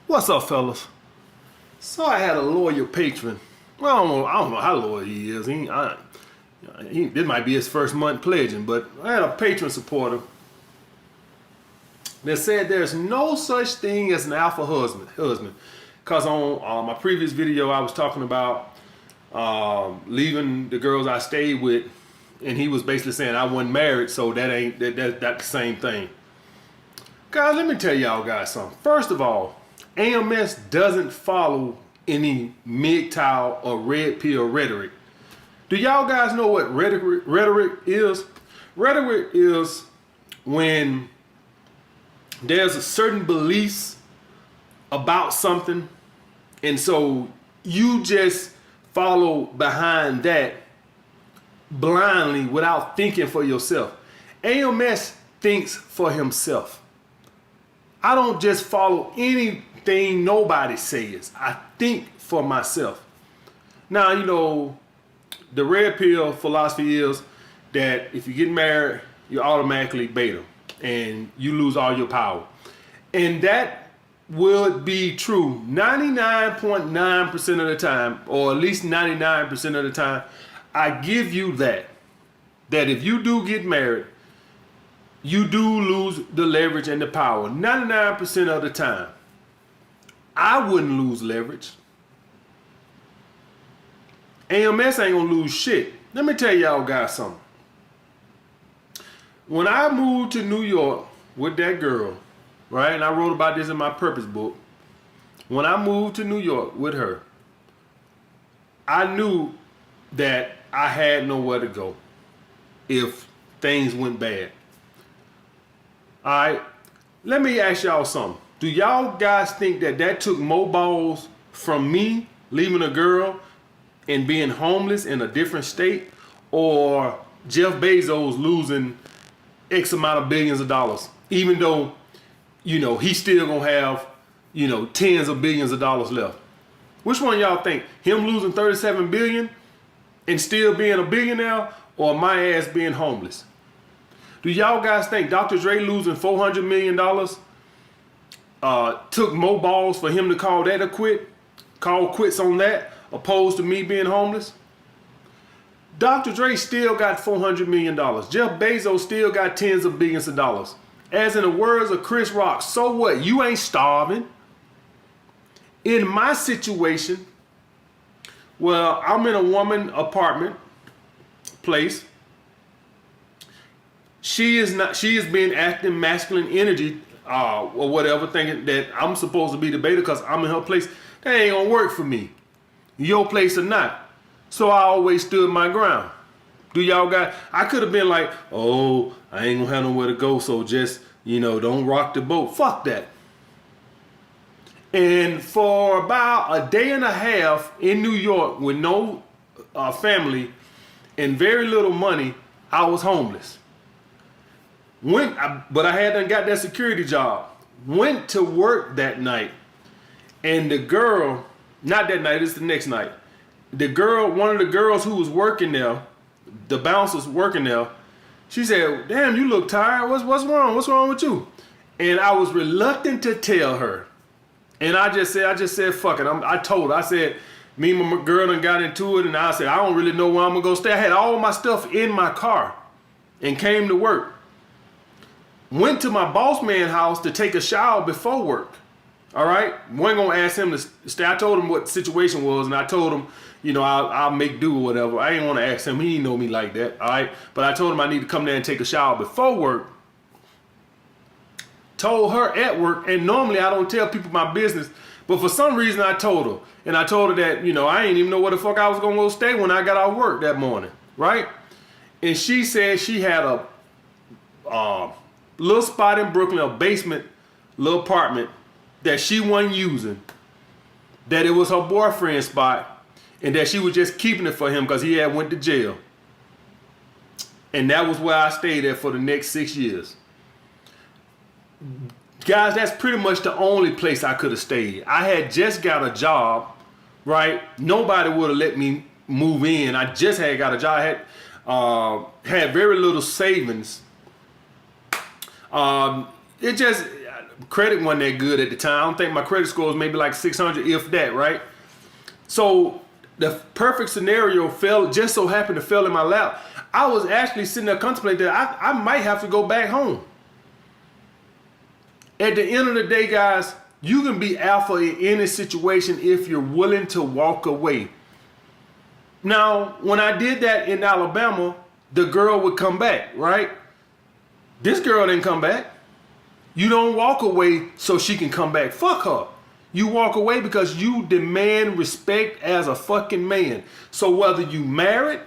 What's up, fellas? So I had a loyal patron. Well, I don't know how loyal he is. This might be his first month pledging, but I had a patron supporter that said there's no such thing as an alpha husband. Because on my previous video, I was talking about leaving the girls I stayed with, and he was basically saying I wasn't married, so that's the same thing. Guys, let me tell y'all guys something. First of all, AMS doesn't follow any MGTOW or red pill rhetoric. Do y'all guys know what rhetoric is? Rhetoric is when there's a certain beliefs about something, and so you just follow behind that blindly without thinking for yourself. AMS thinks for himself. I don't just follow anything nobody says. I think for myself. Now, the red pill philosophy is that if you get married, you're automatically beta and you lose all your power. And that would be true 99.9% of the time, or at least 99% of the time. I give you that if you do get married, you do lose the leverage and the power 99% of the time. I wouldn't lose leverage. AMS ain't gonna lose shit. Let me tell y'all guys something. When I moved to New York with that girl, right, and I wrote about this in my purpose book. When I moved to New York with her, I knew that I had nowhere to go if things went bad. All right, let me ask y'all something. Do y'all guys think that took more balls from me leaving a girl and being homeless in a different state, or Jeff Bezos losing X amount of billions of dollars, even though, he's still gonna have, tens of billions of dollars left? Which one y'all think? Him losing 37 billion and still being a billionaire, or my ass being homeless? Do y'all guys think Dr. Dre losing $400 million took more balls for him to call quits on that, opposed to me being homeless? Dr. Dre still got $400 million. Jeff Bezos still got tens of billions of dollars. As in the words of Chris Rock, so what? You ain't starving. In my situation, well, I'm in a woman apartment place. She is being acting masculine energy or whatever, thinking that I'm supposed to be the beta because I'm in her place. That ain't gonna work for me. Your place or not. So I always stood my ground. Do y'all got? I could have been like, oh, I ain't gonna have nowhere to go, so just, don't rock the boat. Fuck that. And for about a day and a half in New York with no family and very little money, I was homeless. But I hadn't got that security job. Went to work that night, and the girl, not that night, it's the next night. One of the girls who was working there, the bouncers working there, she said, "Damn, you look tired. What's wrong? What's wrong with you?" And I was reluctant to tell her, and I just said, "Fuck it." I told her. I said, me and my girl done got into it, and I said, I don't really know where I'm gonna go stay. I had all my stuff in my car, and came to work. Went to my boss man house to take a shower before work. All right, wasn't gonna ask him to stay. I told him what the situation was, and I told him, I'll make do or whatever. I ain't want to ask him. He didn't know me like that. All right, but I told him I need to come there and take a shower before work. Told her at work, and normally I don't tell people my business, but for some reason I told her, and I told her that I ain't even know where the fuck I was gonna go stay when I got out of work that morning, right? And she said she had a little spot in Brooklyn, a basement, little apartment that she wasn't using, that it was her boyfriend's spot, and that she was just keeping it for him because he had went to jail. And that was where I stayed at for the next 6 years. Guys, that's pretty much the only place I could have stayed. I had just got a job, right? Nobody would have let me move in. I just had got a job. I had very little savings. It just, credit wasn't that good at the time. I don't think my credit score was maybe like 600, if that, right? So the perfect scenario just so happened to fell in my lap. I was actually sitting there contemplating that I might have to go back home. At the end of the day, guys, you can be alpha in any situation if you're willing to walk away. Now, when I did that in Alabama, the girl would come back, right? This girl didn't come back. You don't walk away so she can come back. Fuck her. You walk away because you demand respect as a fucking man. So whether you married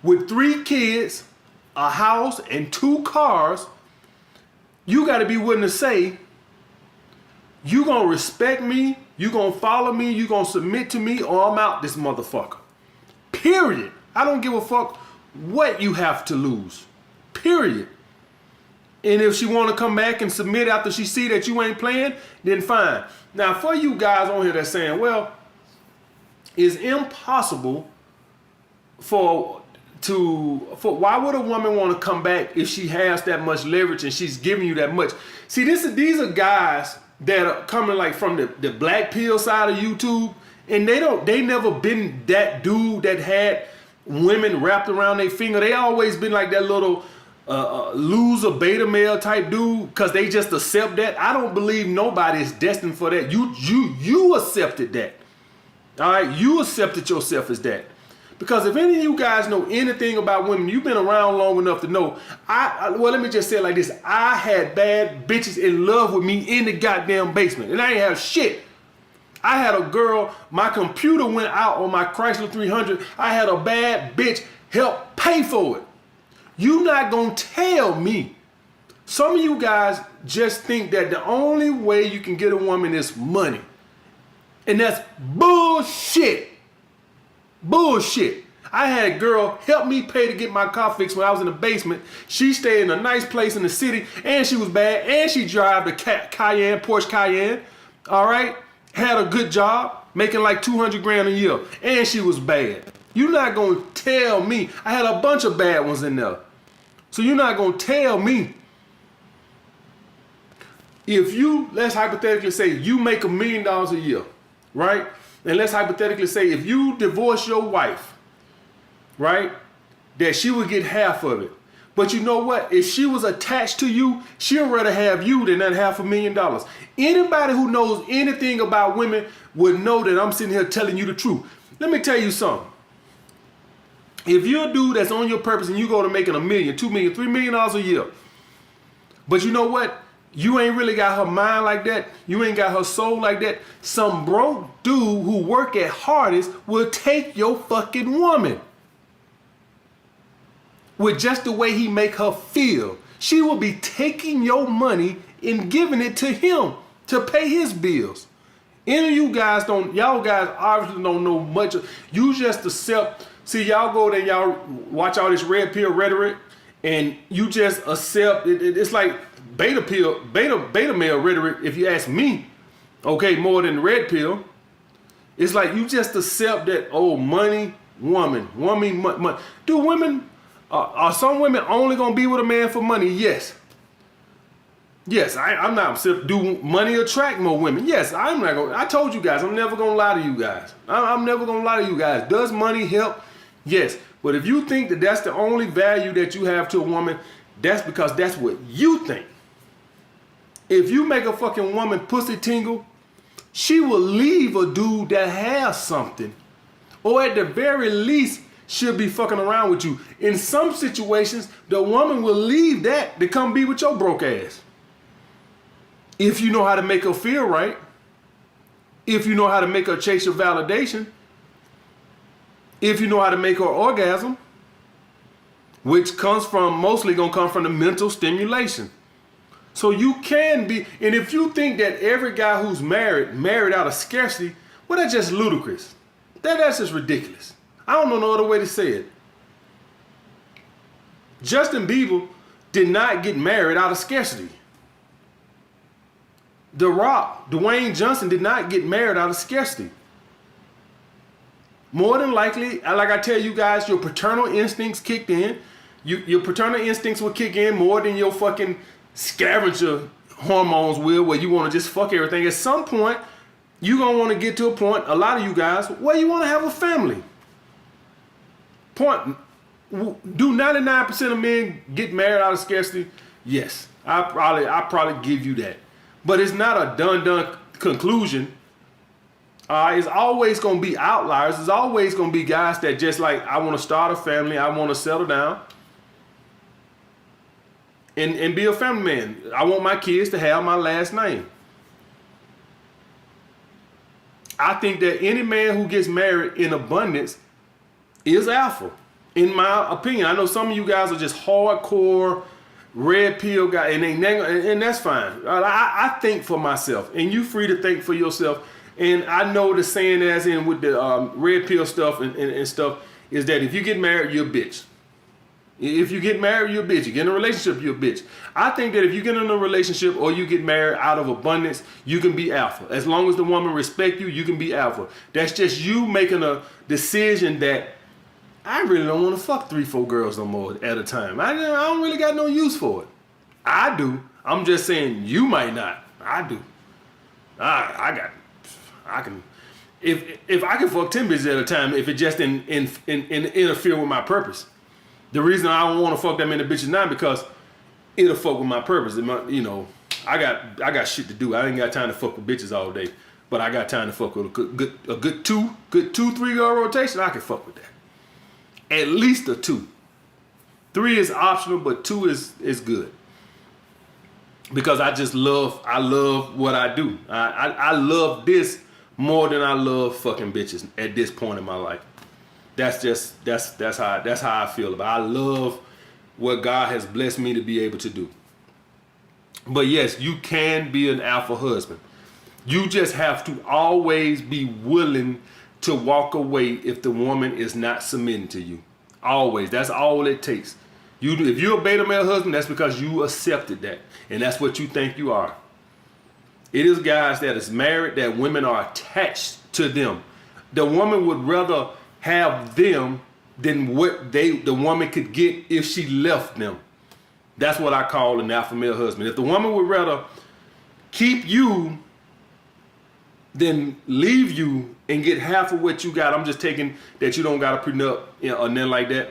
with 3 kids, a house, and 2 cars, you got to be willing to say, you gonna respect me, you gonna follow me, you gonna submit to me, or I'm out this motherfucker. Period. I don't give a fuck what you have to lose. Period. And if she want to come back and submit after she see that you ain't playing, then fine. Now, for you guys on here that's saying, well, it's impossible why would a woman want to come back if she has that much leverage and she's giving you that much? See, these are guys that are coming like from the black pill side of YouTube, and they never been that dude that had women wrapped around their finger. They always been like that little loser beta male type dude, because they just accept that. I don't believe nobody is destined for that. You accepted that. All right, you accepted yourself as that. Because if any of you guys know anything about women, you've been around long enough to know. Well, let me just say it like this: I had bad bitches in love with me in the goddamn basement, and I ain't have shit. I had a girl, my computer went out on my Chrysler 300. I had a bad bitch help pay for it. You not gonna tell me. Some of you guys just think that the only way you can get a woman is money. And that's bullshit. Bullshit. I had a girl help me pay to get my car fixed when I was in the basement. She stayed in a nice place in the city, and she was bad, and she drive the Porsche Cayenne. All right? Had a good job, making like 200 grand a year, and she was bad. You're not gonna tell me. I had a bunch of bad ones in there. So you're not gonna tell me. If you, let's hypothetically say you make $1 million a year, right? And let's hypothetically say if you divorce your wife, right, that she would get half of it. But you know what? If she was attached to you, she'll rather have you than that $500,000. Anybody who knows anything about women would know that I'm sitting here telling you the truth. Let me tell you something. If you're a dude that's on your purpose and you go to making $1 million, $2 million, $3 million a year, but you know what? You ain't really got her mind like that. You ain't got her soul like that. Some broke dude who work at hardest will take your fucking woman. With just the way he make her feel. She will be taking your money and giving it to him to pay his bills. Any of you guys y'all guys obviously don't know much. You just accept. See, y'all go there, y'all watch all this red pill rhetoric, and you just accept it. It's like beta male rhetoric, if you ask me, okay, more than red pill. It's like you just accept that, oh, money, woman. Do women, are some women only gonna be with a man for money? Yes. Yes, I'm not. Do money attract more women? Yes, I'm not gonna. I told you guys, I'm never gonna lie to you guys. I'm never gonna lie to you guys. Does money help? Yes, but if you think that that's the only value that you have to a woman, that's because that's what you think. If you make a fucking woman pussy tingle, she will leave a dude that has something. Or at the very least, she'll be fucking around with you. In some situations, the woman will leave that to come be with your broke ass. If you know how to make her feel right. If you know how to make her chase your validation. If you know how to make her orgasm, which mostly gonna come from the mental stimulation. So you can be, and if you think that every guy who's married out of scarcity, well, that's just ludicrous. That's just ridiculous. I don't know no other way to say it. Justin Bieber did not get married out of scarcity. The Rock, Dwayne Johnson, did not get married out of scarcity. More than likely, like I tell you guys, your paternal instincts kicked in. Your paternal instincts will kick in more than your fucking scavenger hormones will, where you want to just fuck everything. At some point, you're going to want to get to a point, a lot of you guys, where you want to have a family. Point. Do 99% of men get married out of scarcity? Yes. I probably give you that. But it's not a done conclusion. It's always going to be outliers. There's always going to be guys that just like, I want to start a family. I want to settle down. And be a family man. I want my kids to have my last name. I think that any man who gets married in abundance is alpha, in my opinion. I know some of you guys are just hardcore red pill guys, and that's fine. I think for myself, and you free to think for yourself. And I know the saying as in with the red pill stuff and stuff is that if you get married, you're a bitch. If you get married, you're a bitch. You get in a relationship, you're a bitch. I think that if you get in a relationship or you get married out of abundance, you can be alpha. As long as the woman respects you, you can be alpha. That's just you making a decision that I really don't want to fuck 3-4 girls no more at a time. I don't really got no use for it. I do. I'm just saying you might not. I do. I can. If I can fuck 10 bitches at a time, if it just interfere with my purpose. The reason I don't want to fuck that many bitches now because it'll fuck with my purpose. You know, I got shit to do. I ain't got time to fuck with bitches all day, but I got time to fuck with a good 2-3 girl rotation. I can fuck with that. At least a 2. 3 is optional, but 2 is good. Because I love what I do. I love this more than I love fucking bitches at this point in my life. That's how I feel about it. I love what God has blessed me to be able to do. But yes, you can be an alpha husband. You just have to always be willing to walk away if the woman is not submitting to you. Always. That's all it takes. If you're a beta male husband, that's because you accepted that. And that's what you think you are. It is guys that is married that women are attached to them. The woman would rather have them than what the woman could get if she left them. That's what I call an alpha male husband. If the woman would rather keep you than leave you and get half of what you got, I'm just taking that you don't got a prenup or nothing like that.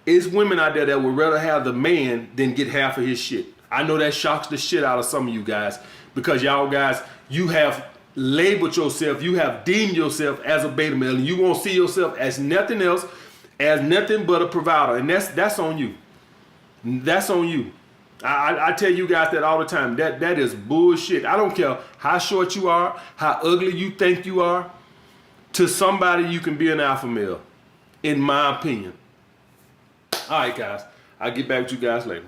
It's women out there that would rather have the man than get half of his shit. I know that shocks the shit out of some of you guys because y'all guys, you have labeled yourself, you have deemed yourself as a beta male, and you won't see yourself as nothing else, as nothing but a provider, and that's on you. That's on you. I tell you guys that all the time. That is bullshit. I don't care how short you are, how ugly you think you are. To somebody, you can be an alpha male, in my opinion. All right, guys. I'll get back with you guys later.